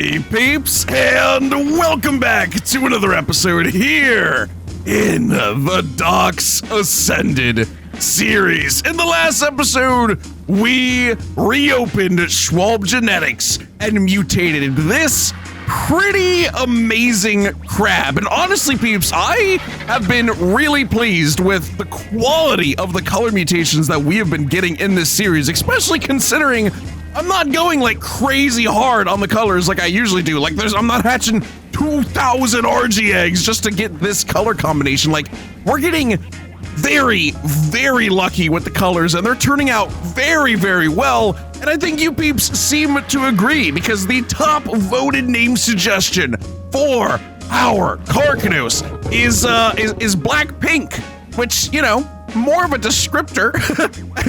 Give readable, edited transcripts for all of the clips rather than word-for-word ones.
Howdy, peeps, and welcome back to another episode here in the DOX Ascended series. In the last episode, we reopened Schwalbe genetics and mutated this pretty amazing crab. And honestly, peeps, I have been really pleased with the quality of the color mutations that we have been getting in this series, especially considering I'm not going like crazy hard on the colors like I usually do. Like I'm not hatching 2,000 RG eggs just to get this color combination. Like we're getting very, very lucky with the colors and they're turning out very, very well. And I think you peeps seem to agree because the top voted name suggestion for our Karnos is black pink, which, you know, more of a descriptor,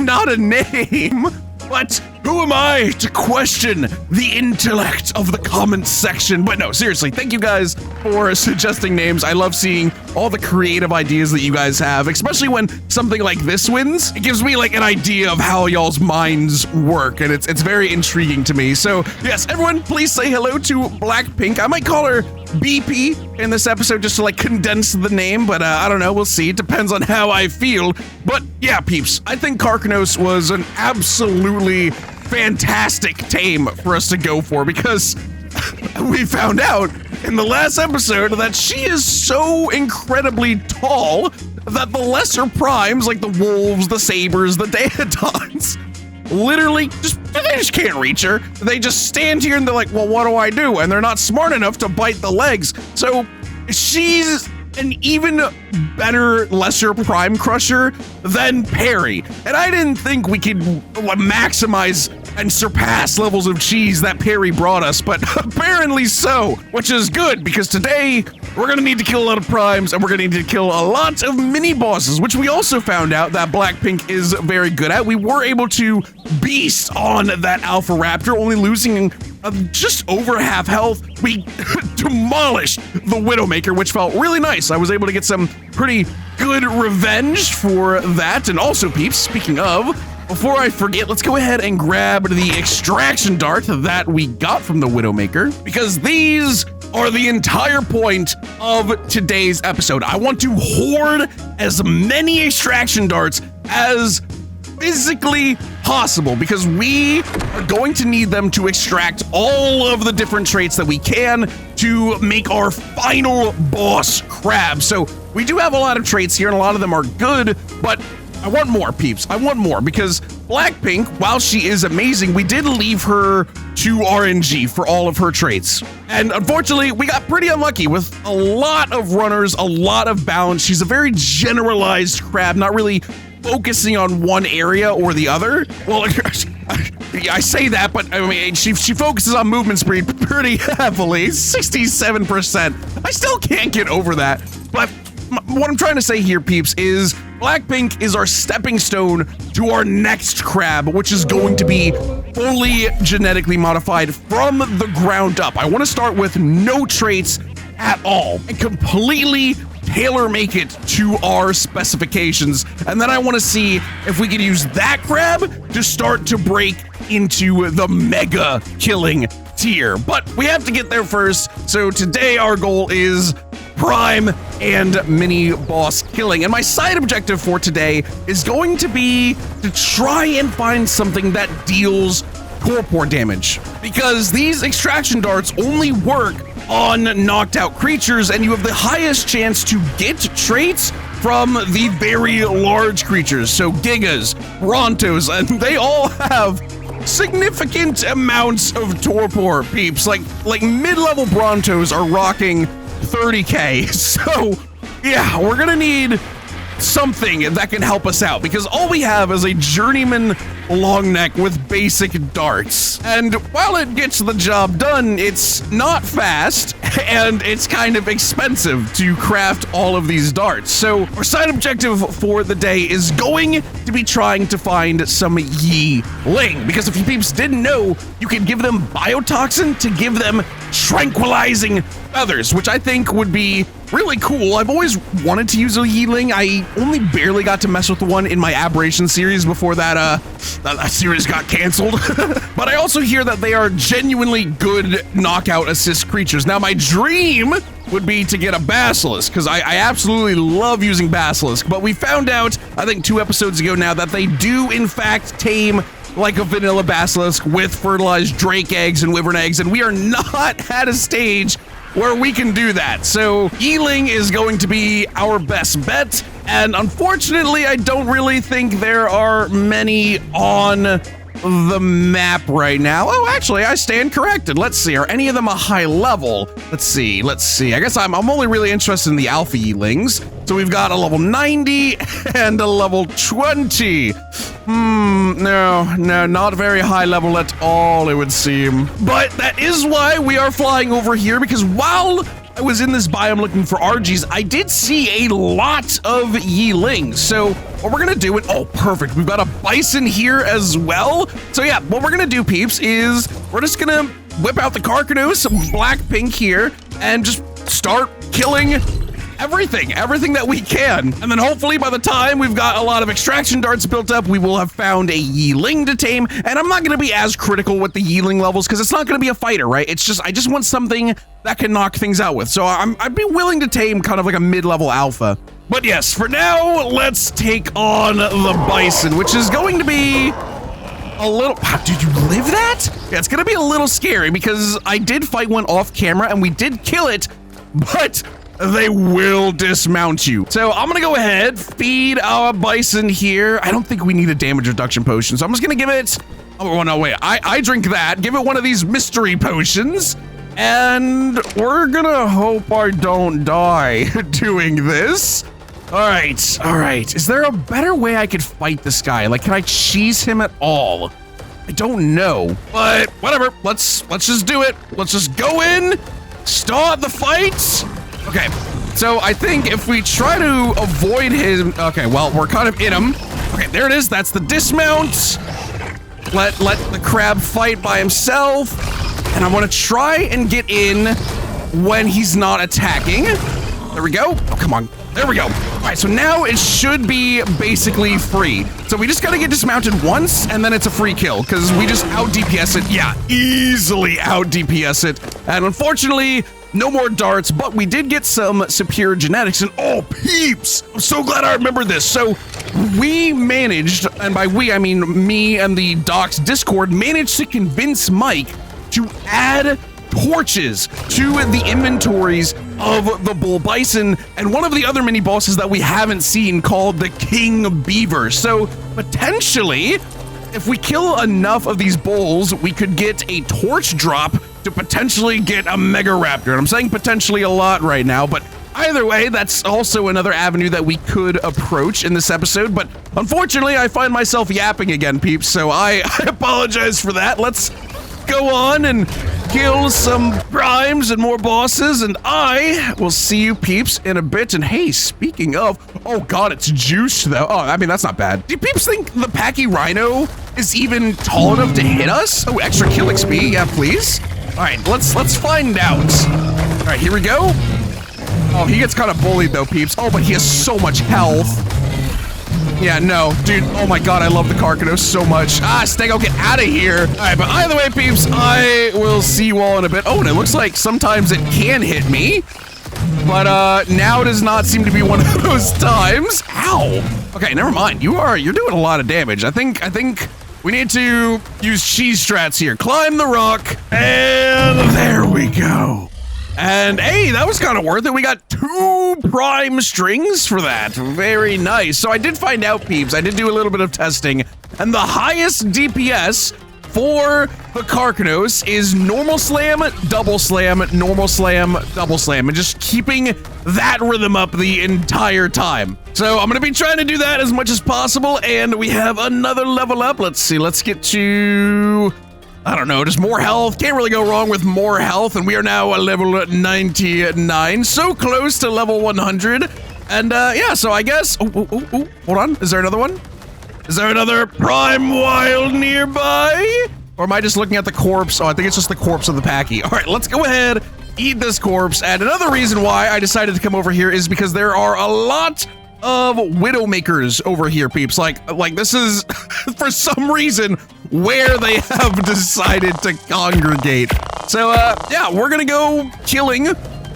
not a name. But who am I to question the intellect of the comments section? But no, seriously, thank you guys for suggesting names. I love seeing all the creative ideas that you guys have, especially when something like this wins. It gives me like an idea of how y'all's minds work, and it's very intriguing to me. So yes, everyone, please say hello to Blackpink. I might call her BP in this episode just to like condense the name, but I don't know, we'll see. It depends on how I feel. But yeah, peeps, I think Karnos was an absolutely fantastic tame for us to go for because we found out in the last episode that she is so incredibly tall that the lesser primes like the wolves, the sabers, the daedons literally they just can't reach her. They just stand here and they're like, well, what do I do? And they're not smart enough to bite the legs. So she's an even better lesser prime crusher than Perry. And I didn't think we could maximize and surpass levels of cheese that Perry brought us, but apparently so, which is good because today we're gonna need to kill a lot of primes and we're gonna need to kill a lot of mini bosses, which we also found out that Blackpink is very good at. We were able to beast on that Alpha Raptor, only losing just over half health. We demolished the Widowmaker, which felt really nice. I was able to get some pretty good revenge for that. And also, peeps, speaking of, before I forget, let's go ahead and grab the extraction dart that we got from the Widowmaker, because these are the entire point of today's episode. I want to hoard as many extraction darts as physically possible because we are going to need them to extract all of the different traits that we can to make our final boss crab. So we do have a lot of traits here and a lot of them are good, but I want more, peeps. I want more because Blackpink, while she is amazing, we did leave her to RNG for all of her traits. And unfortunately, we got pretty unlucky with a lot of runners, a lot of balance. She's a very generalized crab, not really focusing on one area or the other. Well, I say that, but I mean, she focuses on movement speed pretty heavily, 67%. I still can't get over that. But what I'm trying to say here, peeps, is Blackpink is our stepping stone to our next crab, which is going to be fully genetically modified from the ground up. I want to start with no traits at all and completely tailor make it to our specifications. And then I want to see if we can use that crab to start to break into the mega killing tier. But we have to get there first. So today our goal is prime and mini boss killing. And my side objective for today is going to be to try and find something that deals torpor damage, because these extraction darts only work on knocked out creatures and you have the highest chance to get traits from the very large creatures. So Gigas, Brontos, and they all have significant amounts of torpor, peeps. Like mid-level Brontos are rocking 30k. So yeah, we're gonna need something that can help us out because all we have is a journeyman long neck with basic darts. And while it gets the job done, it's not fast and it's kind of expensive to craft all of these darts. So our side objective for the day is going to be trying to find some Yi Ling, because if you peeps didn't know, you can give them biotoxin to give them tranquilizing feathers, which I think would be really cool. I've always wanted to use a Yeeling. I only barely got to mess with one in my Aberration series before that series got canceled. But I also hear that they are genuinely good knockout assist creatures. Now, my dream would be to get a Basilisk, because I absolutely love using Basilisk, but we found out, I think 2 episodes ago now, that they do in fact tame like a vanilla Basilisk with fertilized Drake eggs and Wyvern eggs, and we are not at a stage where we can do that. So Yeeling is going to be our best bet, and unfortunately, I don't really think there are many on the map right now. Oh, actually, I stand corrected. Let's see. Are any of them a high level? Let's see. I guess I'm only really interested in the Alpha Yeelings. So we've got a level 90 and a level 20. No, not very high level at all, it would seem. But that is why we are flying over here, because while I was in this biome looking for RGs, I did see a lot of Yeelings. So what we're gonna do, oh, perfect. We've got a Bison here as well. So yeah, what we're gonna do, peeps, is we're just gonna whip out the Karnos, some black pink here, and just start killing everything that we can. And then hopefully by the time we've got a lot of extraction darts built up, we will have found a Yeeling to tame. And I'm not gonna be as critical with the Yeeling levels because it's not gonna be a fighter, right? It's just, I just want something that can knock things out with. So I'd be willing to tame kind of like a mid-level alpha. But yes, for now, let's take on the Bison, which is going to be a little, wow, did you live that? Yeah, it's gonna be a little scary because I did fight one off camera and we did kill it, but they will dismount you. So I'm gonna go ahead, feed our Bison here. I don't think we need a damage reduction potion, so I'm just gonna give it, oh no, wait, I drink that. Give it one of these mystery potions, and we're gonna hope I don't die doing this. All right. Is there a better way I could fight this guy? Like, can I cheese him at all? I don't know, but whatever. Let's just do it. Let's just go in, start the fight. Okay, so I think if we try to avoid him, okay, well, we're kind of in him. Okay, there it is. That's the dismount. Let the crab fight by himself. And I want to try and get in when he's not attacking. There we go. Oh, come on. There we go. All right, so now it should be basically free. So we just got to get dismounted once, and then it's a free kill, because we just out-DPS it. Yeah, easily out-DPS it. And unfortunately, no more darts, but we did get some superior genetics, and oh, peeps! I'm so glad I remember this. So we managed, and by we, I mean me and the DOX Discord, managed to convince Mike to add torches to the inventories of the Bull Bison and one of the other mini bosses that we haven't seen called the King Beaver. So potentially, if we kill enough of these bulls, we could get a torch drop to potentially get a Mega Raptor. And I'm saying potentially a lot right now, but either way, that's also another avenue that we could approach in this episode. But unfortunately, I find myself yapping again, peeps, so I apologize for that. Let's go on and kill some primes and more bosses, and I will see you peeps in a bit. And hey, speaking of, oh god, it's juice though. Oh, I mean, that's not bad. Do peeps think the Packy Rhino is even tall enough to hit us? Oh, extra kill XP, yeah, please. All right, let's find out. All right, here we go. Oh, he gets kind of bullied though, peeps. Oh, but he has so much health. Yeah, no, dude, oh my god, I love the Karnos so much. Ah, Stego, get out of here. All right, but either way, peeps, I will see you all in a bit. Oh, and it looks like sometimes it can hit me, but now does not seem to be one of those times. Ow. Okay, never mind. You're doing a lot of damage. I think we need to use cheese strats here. Climb the rock, and there we go. And hey, that was kind of worth it. We got 2 prime strings for that. Very nice. So I did find out, peeps, I did do a little bit of testing, and the highest DPS for the Karnos is normal slam, double slam, normal slam, double slam, and just keeping that rhythm up the entire time. So I'm gonna be trying to do that as much as possible, and we have another level up. Let's see, let's get to, I don't know, just more health. Can't really go wrong with more health, and we are now at level 99, so close to level 100. And yeah, so I guess, hold on, is there another one? Is there another prime wild nearby? Or am I just looking at the corpse? Oh, I think it's just the corpse of the Packy. All right, let's go ahead, eat this corpse. And another reason why I decided to come over here is because there are a lot of Widowmakers over here, peeps. Like this is, for some reason, where they have decided to congregate. So, yeah, we're gonna go killing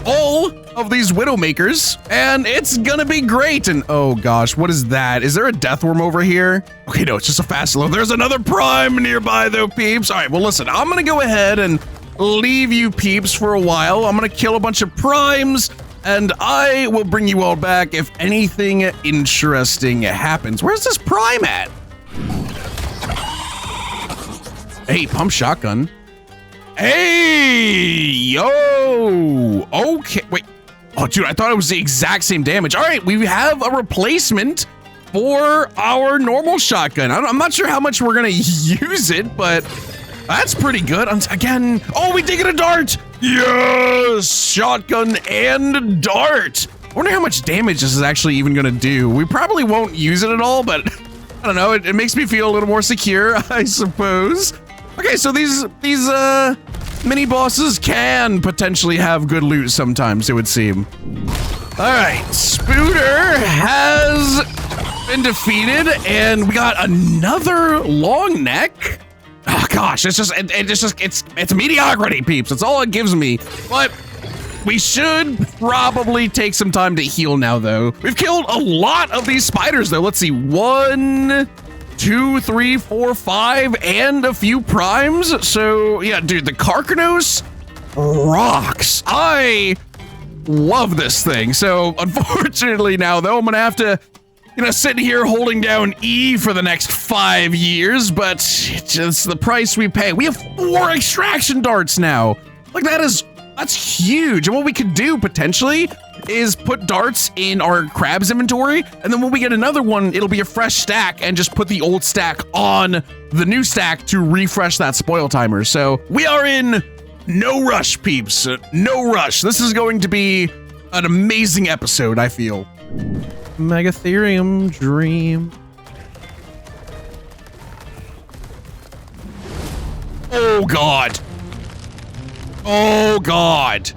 all of these Widowmakers, and it's gonna be great. And oh gosh, what is that? Is there a death worm over here? Okay, no, it's just a fast load. There's another prime nearby though, peeps. All right, well, listen, I'm gonna go ahead and leave you peeps for a while. I'm gonna kill a bunch of primes, and I will bring you all back if anything interesting happens. Where's this prime at? Hey, pump shotgun. Hey, yo. Okay, wait. Oh, dude, I thought it was the exact same damage. All right, we have a replacement for our normal shotgun. I'm not sure how much we're gonna use it, but that's pretty good. Again, oh, we did get a dart. Yes, shotgun and dart. I wonder how much damage this is actually even gonna do. We probably won't use it at all, but I don't know. It makes me feel a little more secure, I suppose. Okay, so these mini bosses can potentially have good loot sometimes, it would seem. All right, Spooter has been defeated, and we got another long neck. Oh gosh, it's mediocrity, peeps. That's all it gives me. But we should probably take some time to heal now, though. We've killed a lot of these spiders, though. Let's see, 1, 2, 3, 4, 5, and a few primes. So yeah, dude, the Karnos rocks. I love this thing. So unfortunately now, though, I'm gonna have to, you know, sit here holding down E for the next 5 years, but it's just the price we pay. We have 4 extraction darts now. Like that's huge. And what we could do potentially is put darts in our crabs inventory, and then when we get another one, it'll be a fresh stack, and just put the old stack on the new stack to refresh that spoil timer. So we are in no rush, peeps. No rush. This is going to be an amazing episode, I feel. Megatherium dream. Oh god. Oh god.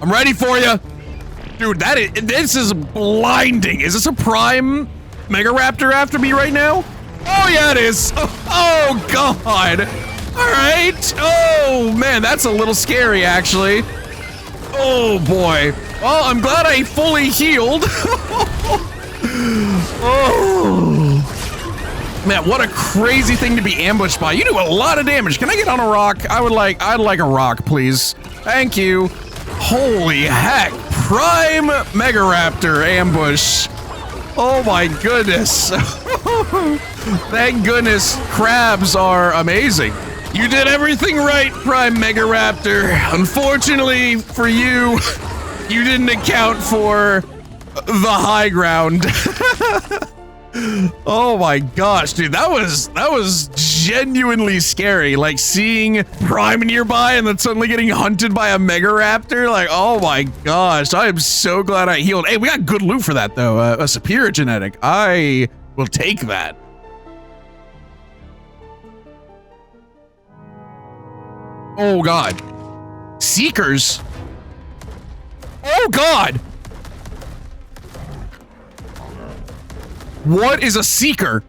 I'm ready for you. Dude, this is blinding. Is this a prime Mega Raptor after me right now? Oh yeah, it is. Oh god. All right. Oh man, that's a little scary actually. Oh boy. Well, I'm glad I fully healed. Oh. Man, what a crazy thing to be ambushed by. You do a lot of damage. Can I get on a rock? I'd like a rock, please. Thank you. Holy heck. Prime Mega Raptor ambush. Oh my goodness. Thank goodness crabs are amazing. You did everything right, Prime Mega Raptor. Unfortunately for you, you didn't account for the high ground. Oh my gosh, dude, that was genuinely scary. Like seeing Prime nearby and then suddenly getting hunted by a Mega Raptor. Like, oh my gosh, I am so glad I healed. Hey, we got good loot for that though. A superior genetic. I will take that. Oh god. Seekers. Oh god. What is a seeker?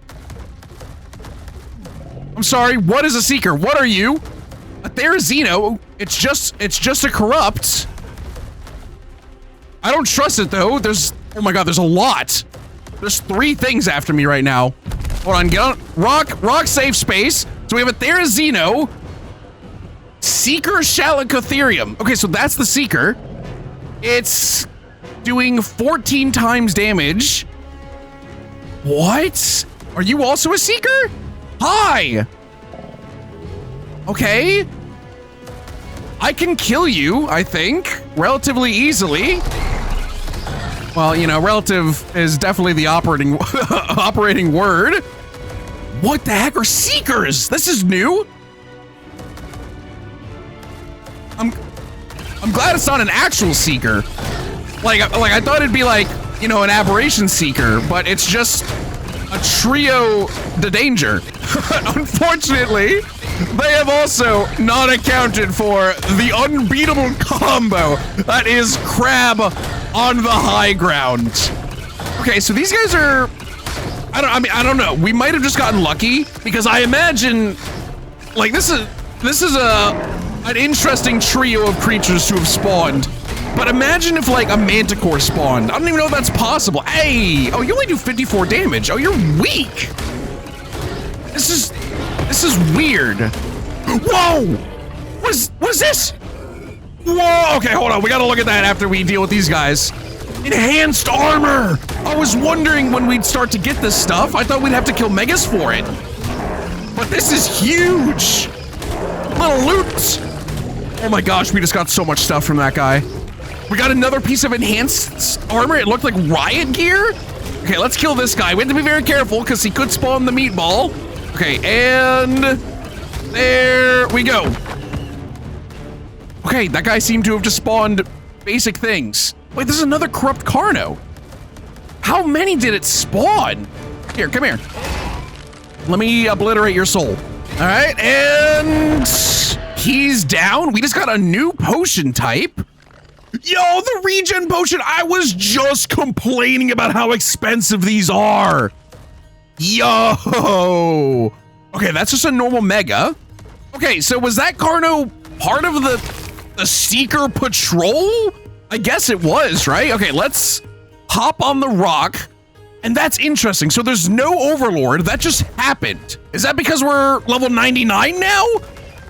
I'm sorry, what is a seeker? What are you? A Therizino? It's just a corrupt. I don't trust it though. Oh my god, there's a lot. There's 3 things after me right now. Hold on, get on. Rock safe space. So we have a Therizino. Seeker Shalacotherium. Okay, so that's the Seeker. It's doing 14 times damage. What? Are you also a Seeker? Hi! Okay. I can kill you, I think, relatively easily. Well, you know, relative is definitely the operating operating word. What the heck are Seekers? This is new. I'm glad it's not an actual Seeker. Like I thought it'd be like, you know, an aberration Seeker, but it's just a trio de danger. Unfortunately, they have also not accounted for the unbeatable combo that is crab on the high ground. Okay, so these guys are, I don't know. We might have just gotten lucky because I imagine, like, this is an interesting trio of creatures to have spawned. But imagine if, like, a manticore spawned. I don't even know if that's possible. Hey, oh, you only do 54 damage. Oh, you're weak. This is weird. Whoa! What is this? Whoa! Okay, hold on. We gotta look at that after we deal with these guys. Enhanced armor! I was wondering when we'd start to get this stuff. I thought we'd have to kill Megas for it. But this is huge! Little loot! Oh my gosh, we just got so much stuff from that guy. We got another piece of enhanced armor. It looked like riot gear. Okay, let's kill this guy. We have to be very careful because he could spawn the meatball. Okay, and there we go. Okay, that guy seemed to have just spawned basic things. Wait, this is another corrupt Karno. How many did it spawn? Here, come here. Let me obliterate your soul. All right, and he's down. We just got a new potion type. Yo, the regen potion. I was just complaining about how expensive these are. Yo. Okay, that's just a normal mega. Okay, so was that Karno part of the Seeker Patrol? I guess it was, right? Okay, let's hop on the rock. And that's interesting. So there's no Overlord. That just happened. Is that because we're level 99 now?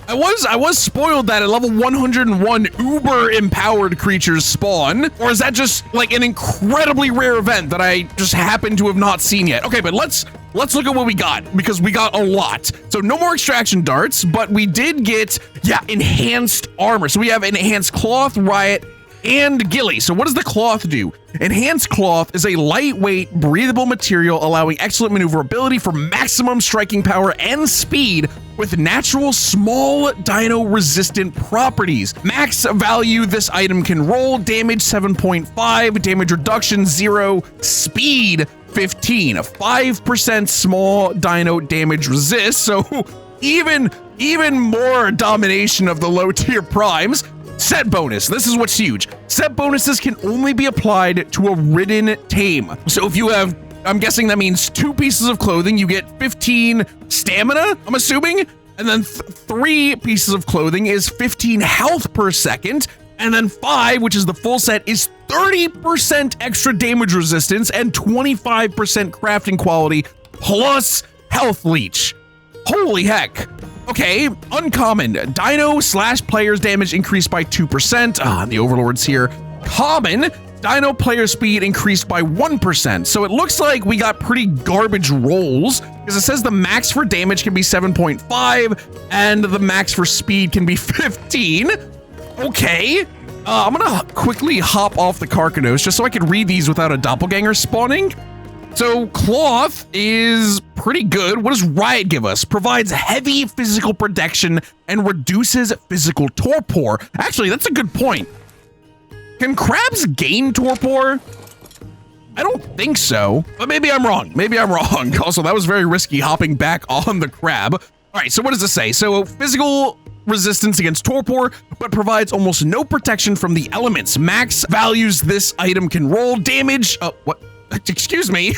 I was spoiled that at level 101 uber empowered creatures spawn, or is that just like an incredibly rare event that I just happen to have not seen yet? Okay, but let's look at what we got, because we got a lot. So no more extraction darts, but we did get, yeah, enhanced armor. So we have enhanced cloth, riot, and ghillie. So what does the cloth do? Enhanced cloth is a lightweight, breathable material allowing excellent maneuverability for maximum striking power and speed with natural small dino resistant properties. Max value this item can roll, damage 7.5, damage reduction 0, speed 15, a 5% small dino damage resist. So even more domination of the low tier primes. Set bonus. This is what's huge. Set bonuses can only be applied to a ridden tame. So if you have, I'm guessing that means 2 pieces of clothing, you get 15 stamina, I'm assuming. And then 3 pieces of clothing is 15 health per second. And then 5, which is the full set, is 30% extra damage resistance and 25% crafting quality plus health leech. Holy heck. Okay, uncommon. Dino/player's damage increased by 2%. The Overlord's here. Common. Dino player speed increased by 1%. So it looks like we got pretty garbage rolls, because it says the max for damage can be 7.5 and the max for speed can be 15. Okay. I'm gonna quickly hop off the Karnos just so I can read these without a doppelganger spawning. So cloth is pretty good. What does riot give us? Provides heavy physical protection and reduces physical torpor. Actually, that's a good point. Can crabs gain torpor? I don't think so, but maybe I'm wrong. Maybe I'm wrong. Also, that was very risky hopping back on the crab. All right, so what does this say? So physical resistance against torpor, but provides almost no protection from the elements. Max values this item can roll. Damage, what? Excuse me,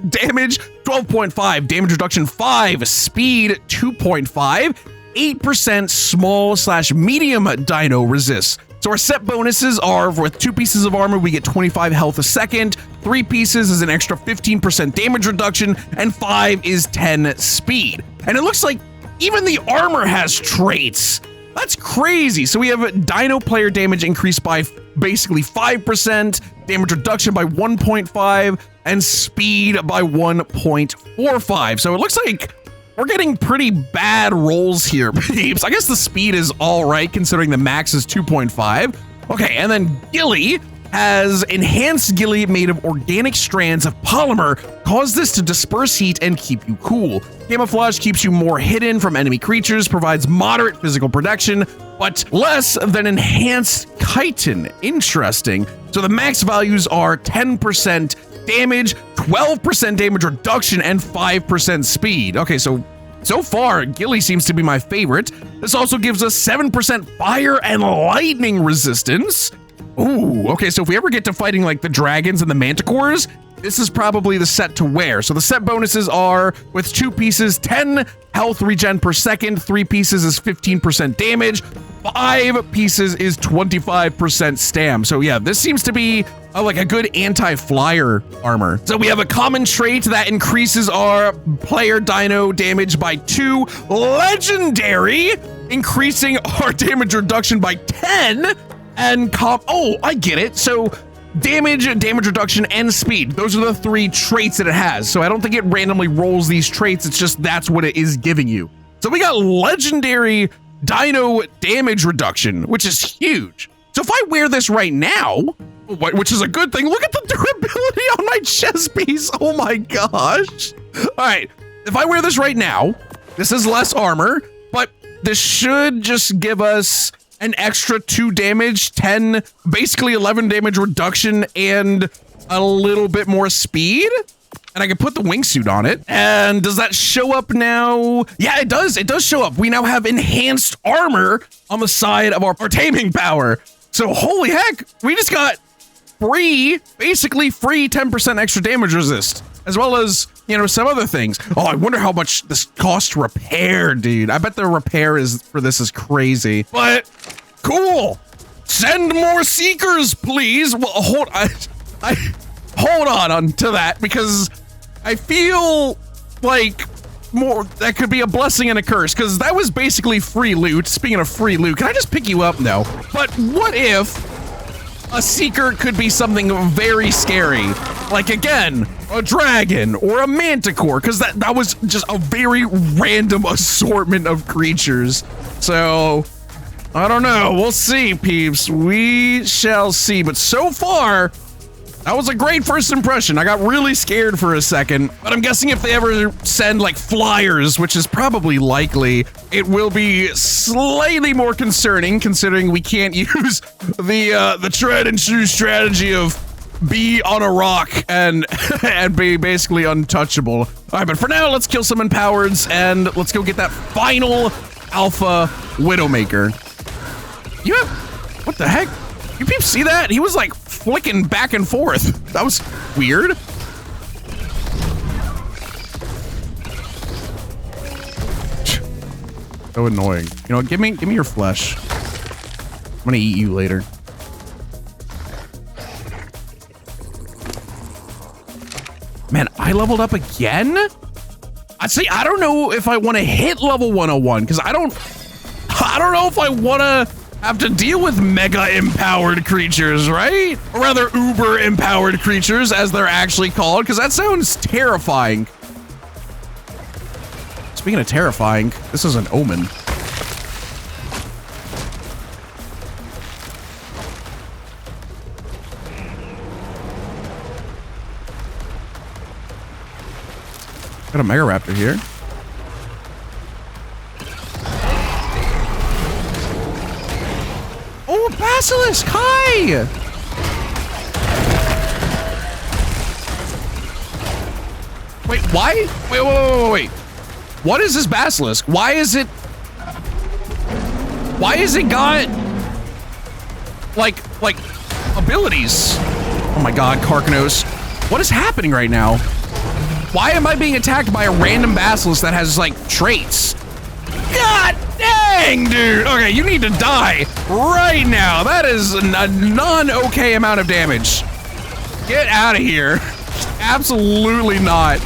damage 12.5, damage reduction 5, speed 2.5, 8% small/medium dino resist. So our set bonuses are with 2 pieces of armor, we get 25 health a second, 3 pieces is an extra 15% damage reduction, and 5 is 10 speed. And it looks like even the armor has traits. That's crazy. So we have dino player damage increased by basically 5%, damage reduction by 1.5, and speed by 1.45. So it looks like we're getting pretty bad rolls here, peeps. I guess the speed is all right considering the max is 2.5. Okay, and then ghillie has enhanced ghillie made of organic strands of polymer. Cause this to disperse heat and keep you cool. Camouflage keeps you more hidden from enemy creatures, provides moderate physical protection, but less than enhanced chitin. Interesting. So the max values are 10% damage, 12% damage reduction, and 5% speed. Okay, so So far, Ghillie seems to be my favorite. This also gives us 7% fire and lightning resistance. Ooh, okay, so if we ever get to fighting like the dragons and the manticores, this is probably the set to wear. So the set bonuses are, with 2 pieces, 10 health regen per second, 3 pieces is 15% damage, 5 pieces is 25% stam. So yeah, this seems to be like a good anti-flyer armor. So we have a common trait that increases our player dino damage by 2, legendary, increasing our damage reduction by 10, and oh, I get it. So damage reduction, and speed. Those are the 3 traits that it has. So I don't think it randomly rolls these traits. It's just that's what it is giving you. So we got legendary dino damage reduction, which is huge. So if I wear this right now, which is a good thing, look at the durability on my chest piece. Oh my gosh. All right, if I wear this right now, this is less armor, but this should just give us an extra 2 damage, 10, basically 11 damage reduction, and a little bit more speed. And I can put the wingsuit on it. And does that show up now? Yeah, it does. It does show up. We now have enhanced armor on the side of our taming power. So holy heck, we just got basically free 10% extra damage resist, as well as, you know, some other things. Oh, I wonder how much this costs to repair, dude. I bet the repair for this is crazy, but cool. Send more seekers, please. Well, hold on to that, because I feel like that could be a blessing and a curse, because that was basically free loot. Speaking of free loot, can I just pick you up? No. But what if a seeker could be something very scary, like, again, a dragon or a manticore, because that was just a very random assortment of creatures. So I don't know, we'll see, peeps, we shall see. But so far, that was a great first impression. I got really scared for a second, but I'm guessing if they ever send like flyers, which is probably likely, it will be slightly more concerning, considering we can't use the tread and shoe strategy of be on a rock and be basically untouchable. All right, but for now, let's kill some empowereds and let's go get that final alpha Widowmaker. What the heck? You peeps see that? He was like flicking back and forth. That was weird. So annoying. You know, give me your flesh. I'm gonna eat you later. Man, I leveled up again? I don't know if I want to hit level 101, because I don't know if I want to have to deal with mega empowered creatures, right? Or rather, uber empowered creatures, as they're actually called, because that sounds terrifying. Speaking of terrifying, this is an omen. Got a Mega Raptor here. Oh, Basilisk! Hi! Wait, why? Wait. What is this Basilisk? Why is it got like abilities? Oh my god, Karnos. What is happening right now? Why am I being attacked by a random Basilisk that has like traits? God dang, dude. Okay, you need to die right now. That is a non-okay amount of damage. Get out of here. Absolutely not.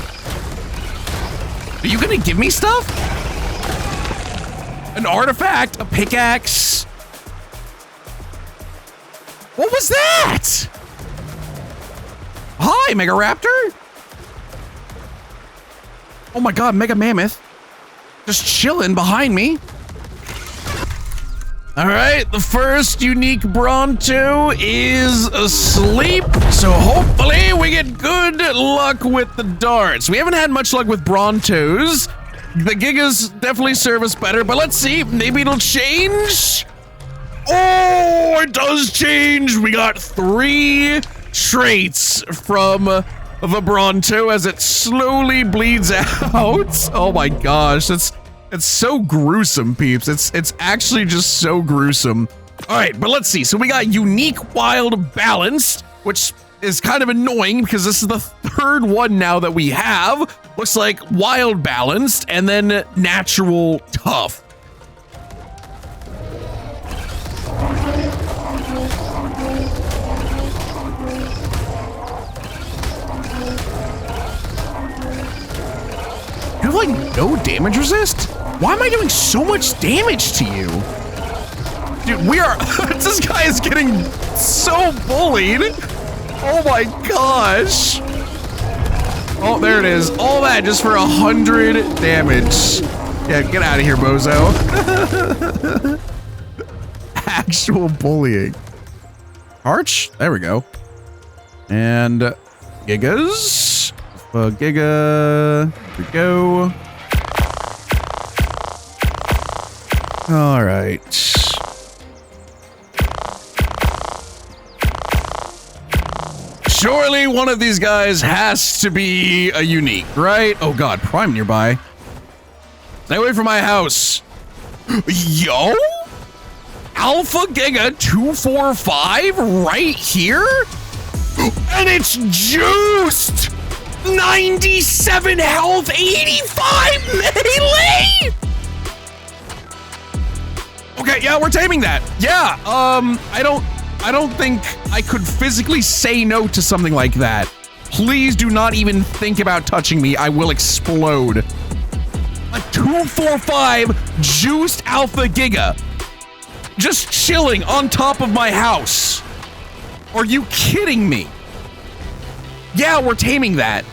Are you gonna give me stuff? An artifact, a pickaxe. What was that? Hi, Mega Raptor. Oh my god, Mega Mammoth. Just chilling behind me. All right, the first unique Bronto is asleep. So hopefully we get good luck with the darts. We haven't had much luck with Brontos. The Gigas definitely serve us better, but let's see, maybe it'll change. Oh, it does change. We got 3 traits from the Bronto as it slowly bleeds out. Oh my gosh, it's so gruesome, peeps. It's actually just so gruesome. All right, but let's see. So we got unique, wild, balanced, which is kind of annoying because this is the third one now that we have. Looks like wild, balanced, and then natural, tough. You have like no damage resist? Why am I doing so much damage to you? Dude, we are, this guy is getting so bullied. Oh my gosh. Oh, there it is. All that just for 100 damage. Yeah, get out of here, bozo. Actual bullying. Arch, there we go. And Gigas. Giga, here we go. All right. Surely one of these guys has to be a unique, right? Oh God, Prime nearby. Stay away from my house. Yo? Alpha Giga 245 right here? And it's juiced! 97 health, 85 melee! Okay, yeah, we're taming that. Yeah, I don't think I could physically say no to something like that. Please do not even think about touching me. I will explode. A 245 juiced Alpha Giga. Just chilling on top of my house. Are you kidding me? Yeah, we're taming that.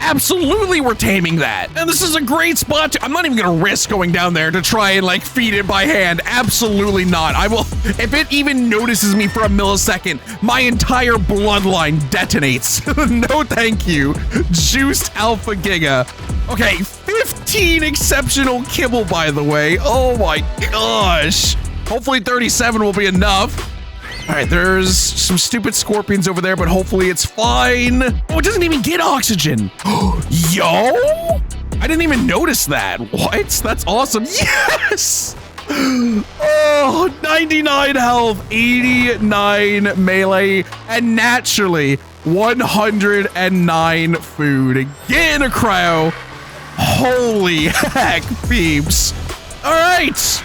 Absolutely, we're taming that. And this is a great spot to, I'm not even gonna risk going down there to try and like feed it by hand. Absolutely not. I will, if it even notices me for a millisecond, my entire bloodline detonates. No, thank you. Juiced Alpha Giga. Okay, 15 exceptional kibble, by the way. Oh my gosh. Hopefully 37 will be enough. All right, there's some stupid scorpions over there, but hopefully it's fine. Oh, it doesn't even get oxygen. Yo! I didn't even notice that. What? That's awesome. Yes! Oh, 99 health, 89 melee, and naturally 109 food. Get in a cryo. Holy heck, peeps. All right.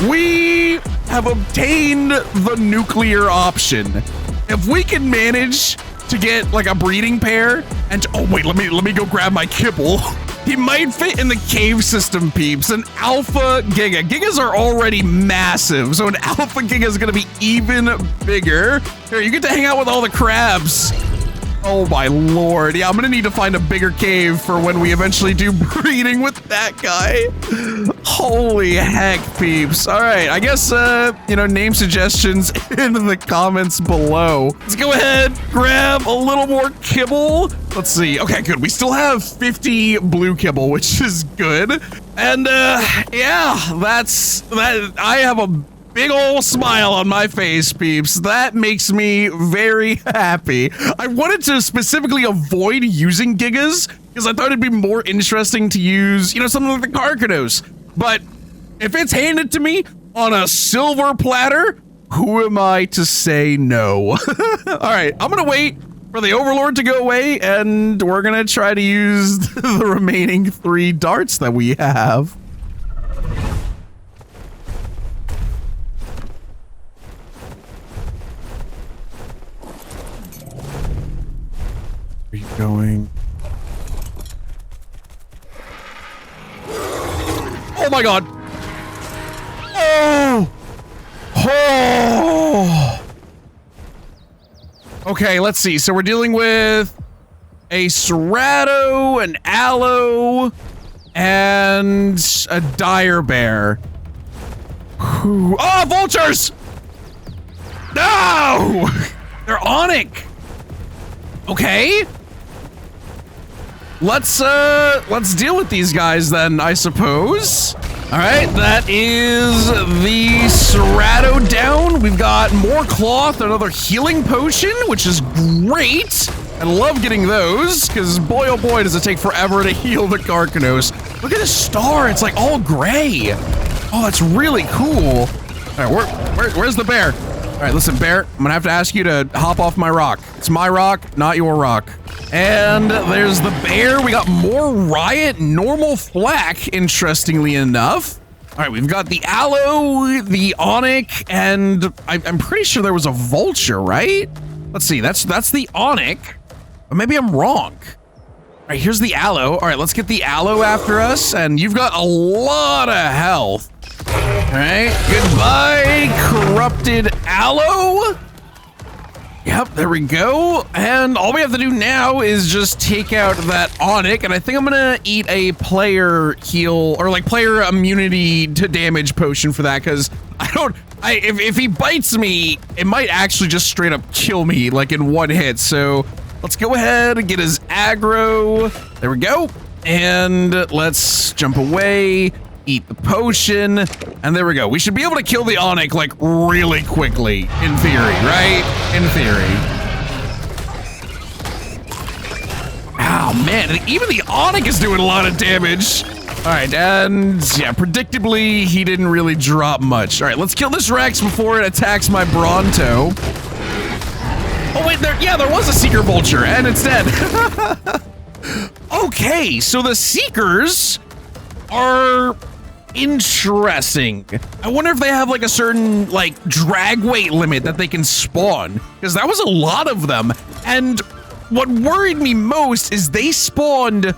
We have obtained the nuclear option. If we can manage to get like a breeding pair and oh wait, let me go grab my kibble. He might fit in the cave system, peeps. An Alpha Giga. Gigas are already massive, so an Alpha Giga is gonna be even bigger. Here, you get to hang out with all the crabs. Oh my lord. Yeah, I'm gonna need to find a bigger cave for when we eventually do breeding with that guy. Holy heck, peeps. All right, I guess, you know, name suggestions in the comments below. Let's go ahead, grab a little more kibble. Let's see. Okay, good. We still have 50 blue kibble, which is good. And, yeah, that. I have a big ol' smile on my face, peeps. That makes me very happy. I wanted to specifically avoid using Gigas because I thought it'd be more interesting to use, you know, something like the Karnos. But if it's handed to me on a silver platter, who am I to say no? All right, I'm gonna wait for the Overlord to go away and we're gonna try to use the remaining 3 darts that we have. Where are you going? Oh my god! Oh! Oh! Okay, let's see. So we're dealing with a Serrato, an Aloe, and a Dire Bear. Oh, vultures! No! They're Onic! Okay. Let's deal with these guys then, I suppose. All right, that is the Serrato down. We've got more cloth, another healing potion, which is great. I love getting those, because boy oh boy does it take forever to heal the Karnos. Look at this star, it's like all gray. Oh, that's really cool. All right, where's the bear? All right, listen, bear, I'm gonna have to ask you to hop off my rock. It's my rock, not your rock. And there's the bear. We got more riot, normal flak, interestingly enough. All right, we've got the aloe, the onyx, and I'm pretty sure there was a vulture, right? Let's see, that's the onyx. Or maybe I'm wrong. All right, here's the aloe. All right, let's get the aloe after us, and you've got a lot of health. All right, goodbye, corrupted aloe. Yep, there we go. And all we have to do now is just take out that onyx, and I think I'm gonna eat a player heal, or like player immunity to damage potion for that, because if he bites me, it might actually just straight up kill me, like in one hit. So let's go ahead and get his aggro. There we go. And let's jump away, eat the potion, and there we go. We should be able to kill the onyx like really quickly, in theory, right? In theory. Oh man, even the onyx is doing a lot of damage. All right, and yeah, predictably, he didn't really drop much. All right, let's kill this Rex before it attacks my Bronto. Oh wait, there was a Seeker Vulture, and it's dead. Okay, so the Seekers are interesting. I wonder if they have like a certain like drag weight limit that they can spawn, because that was a lot of them. And what worried me most is they spawned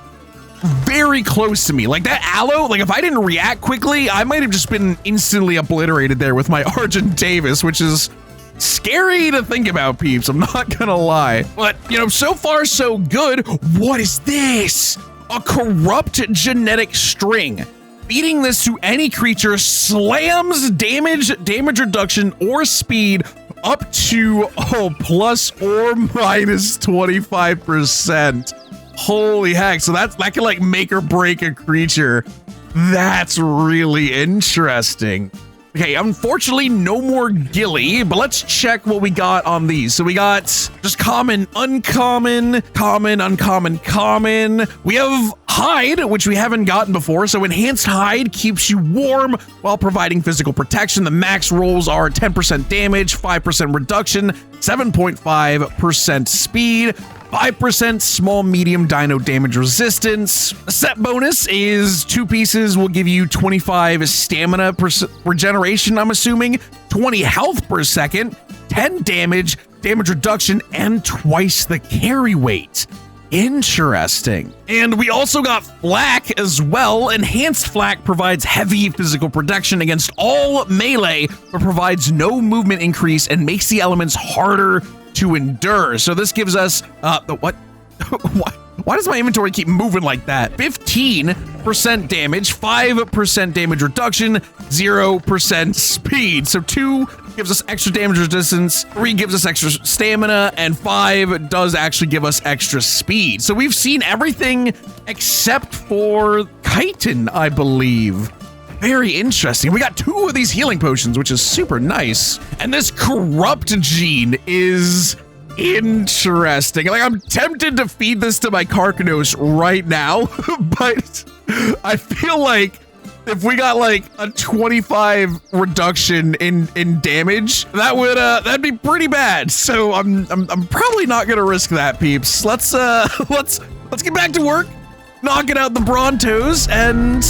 very close to me. Like that aloe, like if I didn't react quickly, I might have just been instantly obliterated there with my Argent Davis, which is scary to think about, peeps. I'm not gonna lie. But, you know, so far so good. What is this? A corrupt genetic string. Feeding this to any creature slams damage reduction, or speed up to, plus or minus 25%. Holy heck, so that can like make or break a creature. That's really interesting. Okay, unfortunately no more Gilly, but let's check what we got on these. So we got just common, uncommon, common, uncommon, common. We have hide, which we haven't gotten before. So enhanced hide keeps you warm while providing physical protection. The max rolls are 10% damage, 5% reduction, 7.5% speed, 5% small medium dino damage resistance. A set bonus is 2 pieces will give you 25 stamina regeneration, I'm assuming, 20 health per second, 10 damage reduction, and twice the carry weight. Interesting. And we also got flak as well. Enhanced flak provides heavy physical protection against all melee, but provides no movement increase and makes the elements harder to endure. So this gives us what? Why does my inventory keep moving like that? 15% damage, 5% damage reduction, 0% speed. So 2 gives us extra damage resistance, 3 gives us extra stamina, and 5 does actually give us extra speed. So we've seen everything except for chitin, I believe. Very interesting. We got 2 of these healing potions, which is super nice. And this corrupt gene is interesting. Like, I'm tempted to feed this to my Karnos right now, but I feel like if we got like a 25 reduction in damage, that'd be pretty bad. So I'm probably not gonna risk that, peeps. Let's get back to work, knocking out the Brontos, and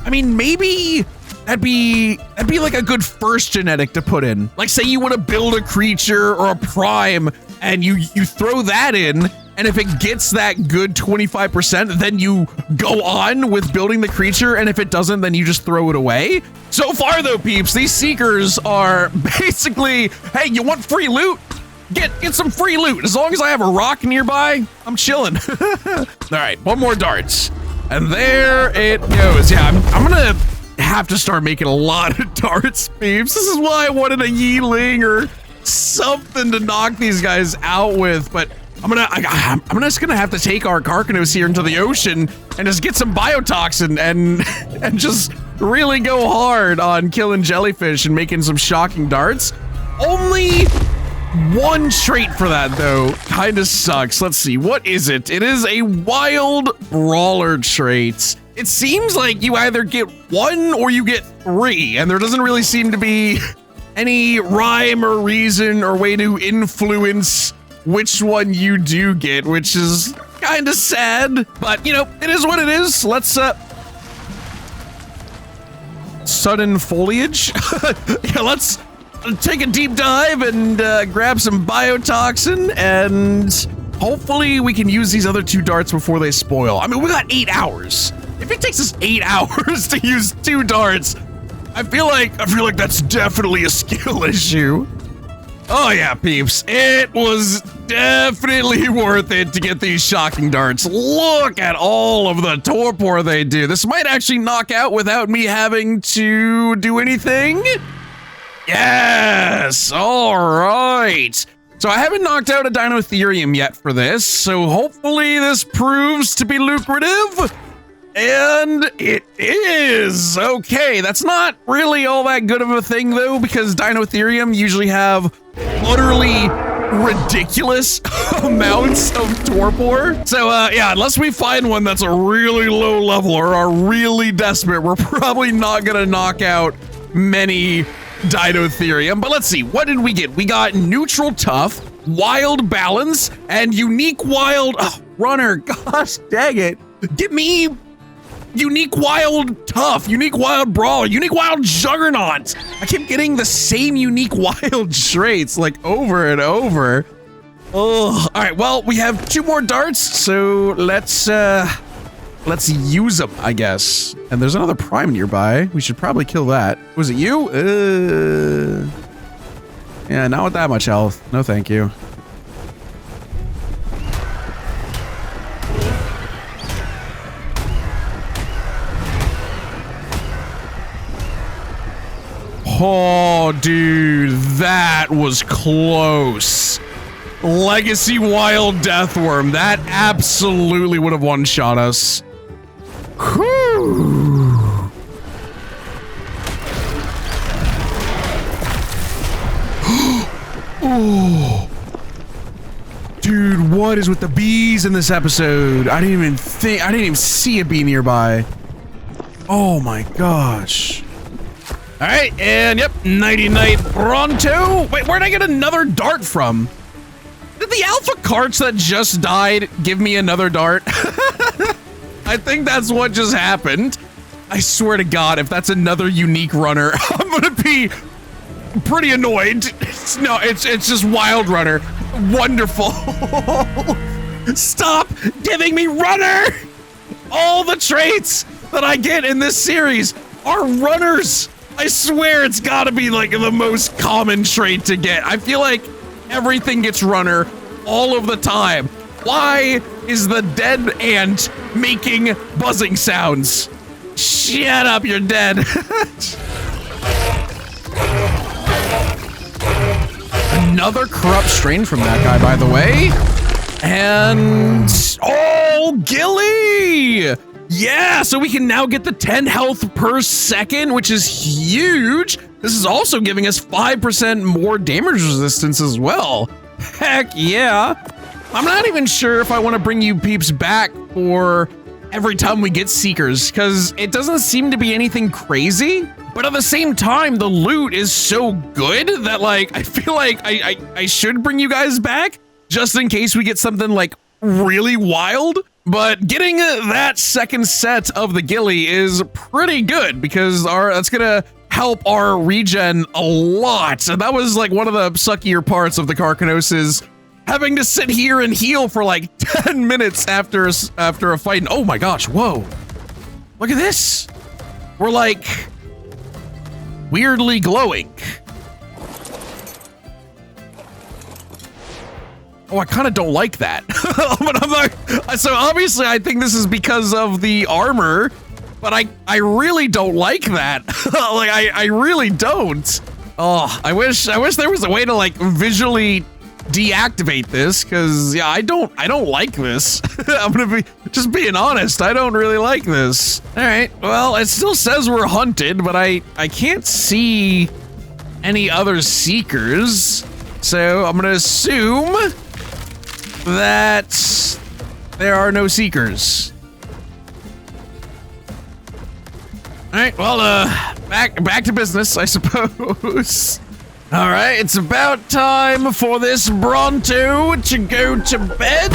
I mean, maybe that'd be like a good first genetic to put in. Like, say you want to build a creature or a prime, and you throw that in, and if it gets that good 25%, then you go on with building the creature, and if it doesn't, then you just throw it away. So far though, peeps, these Seekers are basically, hey, you want free loot? Get some free loot. As long as I have a rock nearby, I'm chilling. All right, 1 more darts. And there it goes. Yeah, I'm gonna have to start making a lot of darts, peeps. This is why I wanted a Yeeling or something to knock these guys out with, but I'm just gonna have to take our Karnos here into the ocean and just get some biotoxin and just really go hard on killing jellyfish and making some shocking darts. Only one trait for that, though. Kind of sucks. Let's see. What is it? It is a wild brawler trait. It seems like you either get 1 or you get 3, and there doesn't really seem to be any rhyme or reason or way to influence which one you do get, which is kind of sad, but you know, it is what it is. Let's sudden foliage. Yeah, let's take a deep dive and grab some biotoxin, and hopefully we can use these other 2 darts before they spoil. I mean, we got 8 hours. If it takes us 8 hours to use 2 darts, I feel like that's definitely a skill issue. Oh yeah, peeps, it was definitely worth it to get these shocking darts. Look at all of the torpor they do. This might actually knock out without me having to do anything. Yes, all right. So I haven't knocked out a Dinotherium yet for this, so hopefully this proves to be lucrative. And it is. Okay, that's not really all that good of a thing, though, because Dinotherium usually have utterly ridiculous amounts of torpor. So, yeah, unless we find one that's a really low level or are really desperate, we're probably not gonna knock out many Dinotherium. But let's see, what did we get? We got neutral tough, wild balance, and unique wild runner. Gosh dang it. Get me unique wild tough, unique wild brawl, unique wild juggernaut. I keep getting the same unique wild traits like over and over. Oh, all right. Well, we have 2 more darts, so let's use them, I guess. And there's another prime nearby. We should probably kill that. Was it you? Yeah, not with that much health. No, thank you. Oh, dude, that was close. Legacy Wild Deathworm. That absolutely would have one-shot us. Whew. Oh. Dude, what is with the bees in this episode? I didn't even see a bee nearby. Oh my gosh. All right, and yep, Nighty-Night Bronto. Wait, where'd I get another dart from? Did the alpha carts that just died give me another dart? I think that's what just happened. I swear to God, if that's another unique runner, I'm gonna be pretty annoyed. It's just wild runner. Wonderful. Stop giving me runner. All the traits that I get in this series are runners. I swear it's gotta be like the most common trait to get. I feel like everything gets runner all of the time. Why is the dead ant making buzzing sounds? Shut up, you're dead. Another corrupt strain from that guy, by the way. And oh, Gilly! Yeah, so we can now get the 10 health per second, which is huge. This is also giving us 5% more damage resistance as well. Heck yeah. I'm not even sure if I want to bring you peeps back for every time we get Seekers, because it doesn't seem to be anything crazy. But at the same time, the loot is so good that, like, I feel like I should bring you guys back just in case we get something, like, really wild. But getting that second set of the Gilly is pretty good because that's gonna help our regen a lot. And that was like one of the suckier parts of the Karnos, having to sit here and heal for like 10 minutes after a fight. And oh my gosh, whoa. Look at this. We're like weirdly glowing. Oh, I kind of don't like that. But I'm like, so obviously I think this is because of the armor, but I really don't like that. Like I really don't. Oh, I wish there was a way to like visually deactivate this, because yeah, I don't like this. I'm gonna be just being honest. I don't really like this. All right, well, it still says we're hunted, but I can't see any other Seekers. So I'm gonna assume that there are no seekers. All right, well, back to business, I suppose. All right, it's about time for this Bronto to go to bed,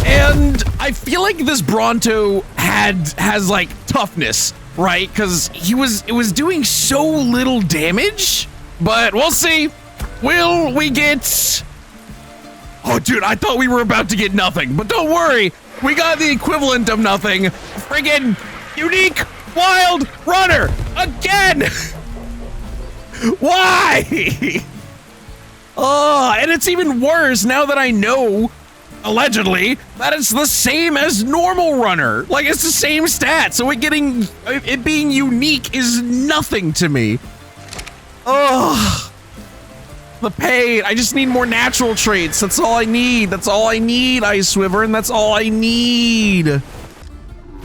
and I feel like this Bronto has like toughness, right? Because it was doing so little damage, but we'll see. Will we get? Oh, dude, I thought we were about to get nothing, but don't worry, we got the equivalent of nothing. Friggin' unique wild runner again. Why? Oh, and it's even worse now that I know, allegedly, that it's the same as normal runner. Like, it's the same stat, so it being unique is nothing to me. Oh, the pain. I just need more natural traits. That's all I need. That's all I need, Ice Wyvern. That's all I need. All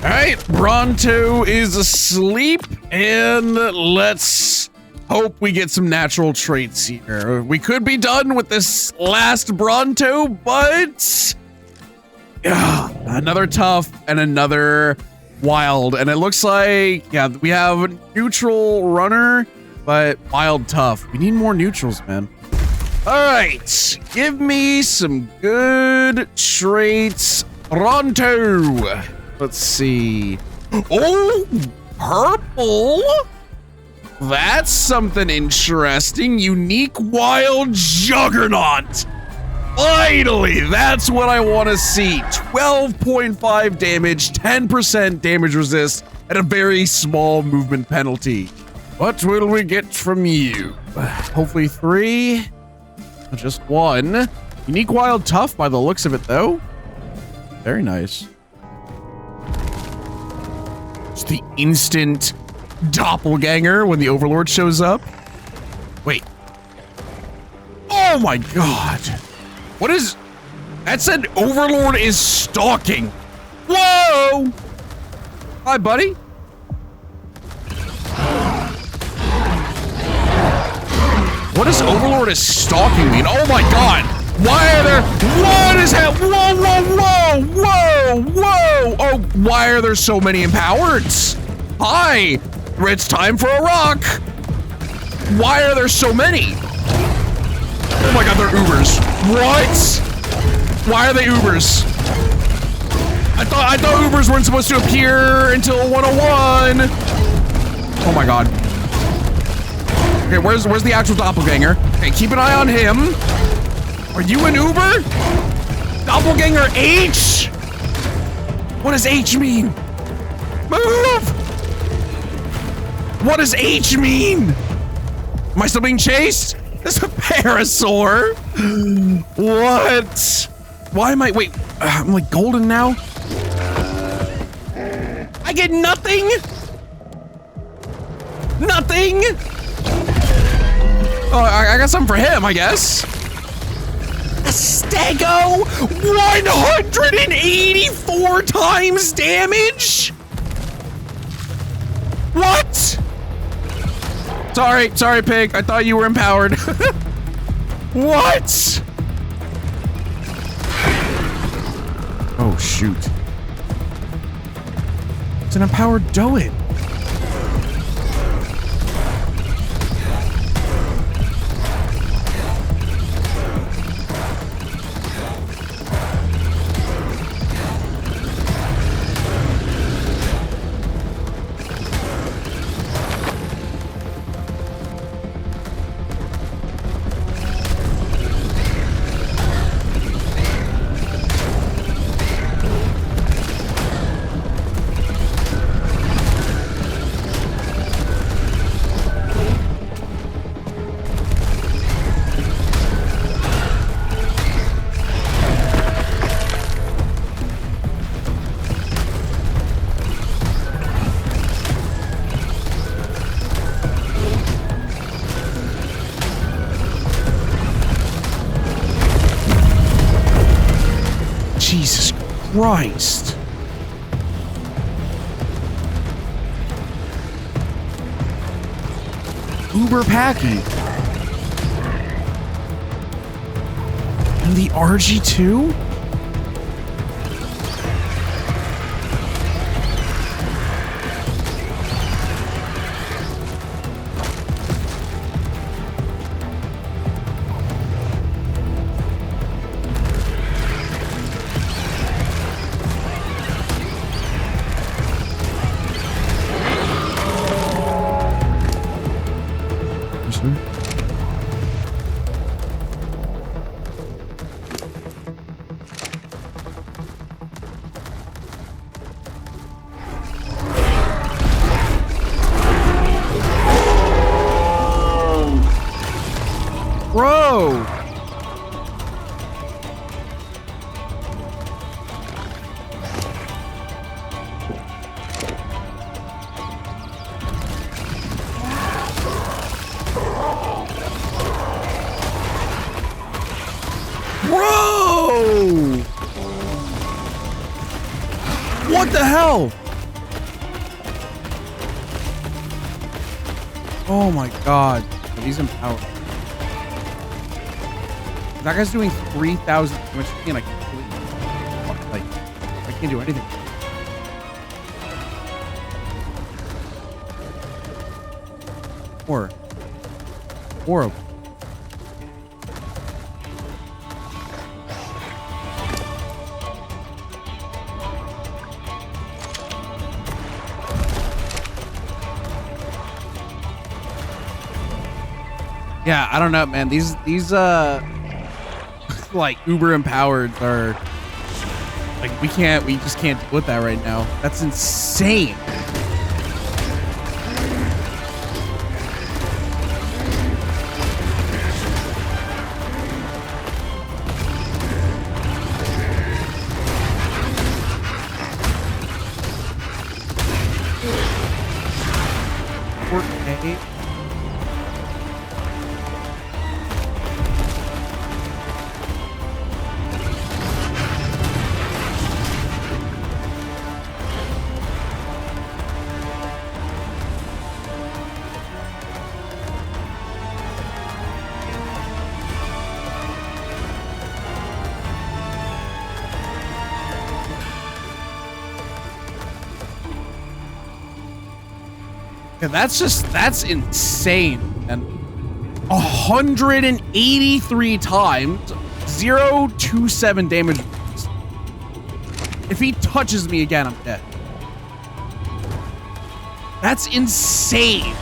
right, Bronto is asleep, and let's hope we get some natural traits here. We could be done with this last Bronto, but another tough and another wild, and it looks like, yeah, we have a neutral runner, but wild tough. We need more neutrals, man. All right, give me some good traits, Bronto. Let's see. Oh, purple. That's something interesting. Unique wild juggernaut. Finally, that's what I want to see. 12.5 damage, 10% damage resist, and a very small movement penalty. What will we get from you? Hopefully 3. Just 1. Unique wild tough by the looks of it, though. Very nice. The instant doppelganger when the Overlord shows up. Wait. Oh my god. What is... That said Overlord is stalking. Whoa! Hi, buddy. What does Overlord is stalking mean? Oh my god. Why are there... What is happening? Whoa, whoa, whoa, whoa, whoa. Oh, why are there so many empowereds? Hi. It's time for a rock. Why are there so many? Oh my god, they're Ubers. What? Why are they Ubers? I thought Ubers weren't supposed to appear until 101. Oh my god. Okay, where's the actual doppelganger? Okay, keep an eye on him. Are you an Uber? Doppelganger H? What does H mean? Move! What does H mean? Am I still being chased? There's a parasaur. What? Why am I, wait, I'm like golden now? I get nothing? Nothing? Oh, I got something for him, I guess. A stego? 184 times damage? What? Sorry, pig. I thought you were empowered. What? Oh, shoot. It's an empowered Doit. Jesus Christ. Uber Packy. And the RG2? Bro! Bro! What the hell? Oh my god. He's empowered. That guy's doing 3,000 damage to me and I can't, like, I can't do anything. Horrible. Yeah, I don't know, man. These like uber empowered are like we just can't deal with that right now. That's insane. Yeah, that's insane. And 183 times, 027 damage. If he touches me again, I'm dead. That's insane.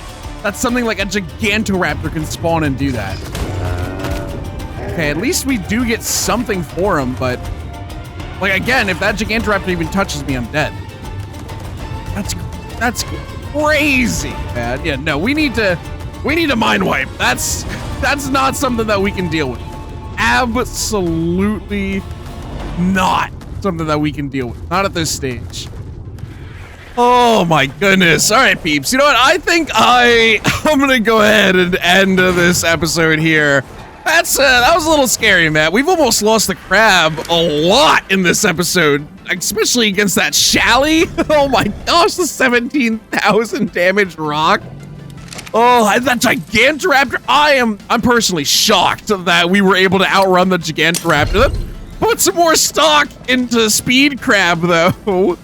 That's something like a Gigantoraptor can spawn and do that. Okay, at least we do get something for him, but like again, if that Gigantoraptor even touches me, I'm dead. That's crazy, man. Yeah, no, we need to mind wipe. That's not something that we can deal with. Absolutely not something that we can deal with. Not at this stage. Oh my goodness. All right, peeps. You know what? I think I'm gonna go ahead and end this episode here. That was a little scary, man. We've almost lost the crab a lot in this episode, especially against that Shally. Oh my gosh, the 17,000 damage rock. Oh, that Gigantoraptor. I'm personally shocked that we were able to outrun the Gigantoraptor. Put some more stock into Speed Crab, though.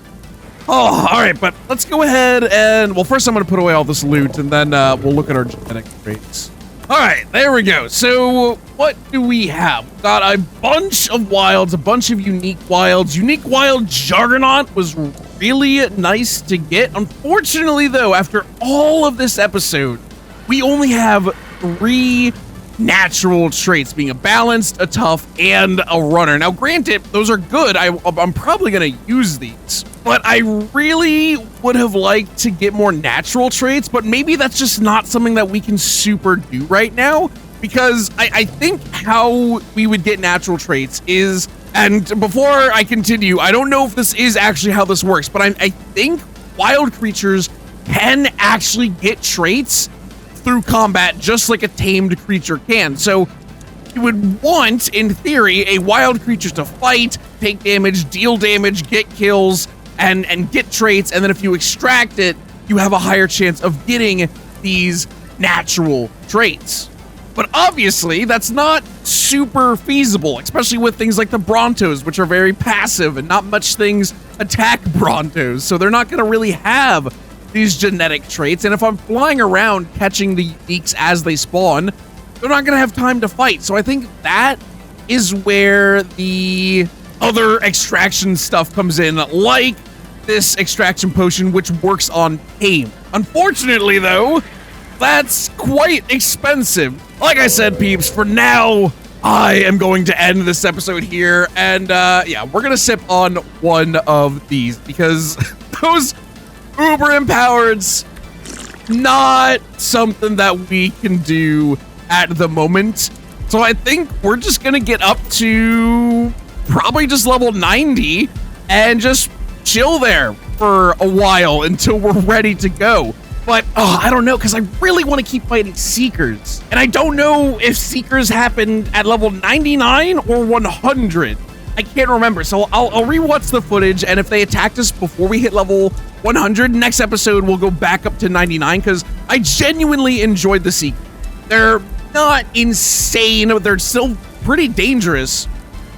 Oh, all right, but let's go ahead and, well, first I'm going to put away all this loot, and then we'll look at our genetic traits. All right, there we go. So what do we have? We've got a bunch of wilds, a bunch of unique wilds. Unique wild Juggernaut was really nice to get. Unfortunately, though, after all of this episode, we only have 3 natural traits, being a balanced, a tough, and a runner. Now, granted, those are good. I'm probably going to use these, but I really would have liked to get more natural traits, but maybe that's just not something that we can super do right now, because I think how we would get natural traits is, and before I continue, I don't know if this is actually how this works, but I think wild creatures can actually get traits through combat just like a tamed creature can. So you would want, in theory, a wild creature to fight, take damage, deal damage, get kills, and get traits, and then if you extract it, you have a higher chance of getting these natural traits. But obviously, that's not super feasible, especially with things like the Brontos, which are very passive and not much things attack Brontos. So they're not going to really have these genetic traits. And if I'm flying around catching the uniques as they spawn, they're not going to have time to fight. So I think that is where the other extraction stuff comes in, like this extraction potion, which works on Tame. Unfortunately, though, that's quite expensive. Like I said, peeps, for now, I am going to end this episode here. And yeah, we're going to sip on one of these because those uber empowereds, not something that we can do at the moment. So I think we're just going to get up to probably just level 90 and just chill there for a while until we're ready to go. But I don't know, because I really want to keep fighting Seekers. And I don't know if Seekers happen at level 99 or 100. I can't remember. So I'll rewatch the footage, and if they attacked us before we hit level 100, next episode we'll go back up to 99, because I genuinely enjoyed the Seekers. They're not insane, they're still pretty dangerous,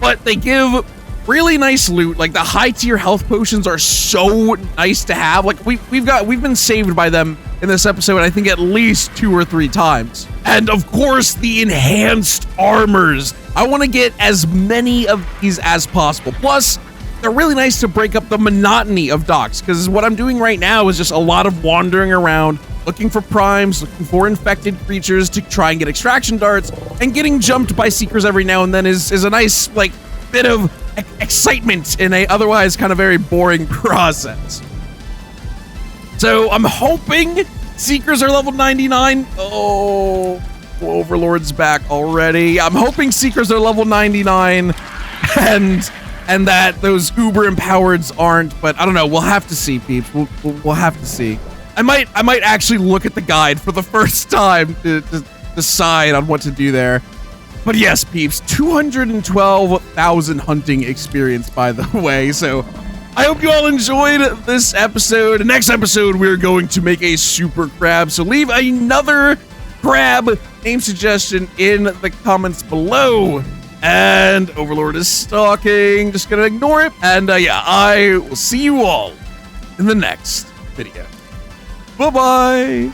but they give really nice loot. Like the high tier health potions are so nice to have. Like we've been saved by them in this episode, I think at least 2 or 3 times. And of course the enhanced armors. I want to get as many of these as possible. Plus, they're really nice to break up the monotony of docks, because what I'm doing right now is just a lot of wandering around, looking for primes, looking for infected creatures to try and get extraction darts, and getting jumped by Seekers every now and then is a nice, like, bit of excitement in a otherwise kind of very boring process. So I'm hoping Seekers are level 99. Oh, Overlord's back already. I'm hoping Seekers are level 99 and that those uber empowereds aren't, but I don't know. We'll have to see, peeps. We'll have to see. I might actually look at the guide for the first time to decide on what to do there. But yes, peeps, 212,000 hunting experience, by the way. So I hope you all enjoyed this episode. Next episode, we're going to make a super crab. So leave another crab name suggestion in the comments below. And Overlord is stalking. Just gonna ignore it. And yeah, I will see you all in the next video. Bye-bye.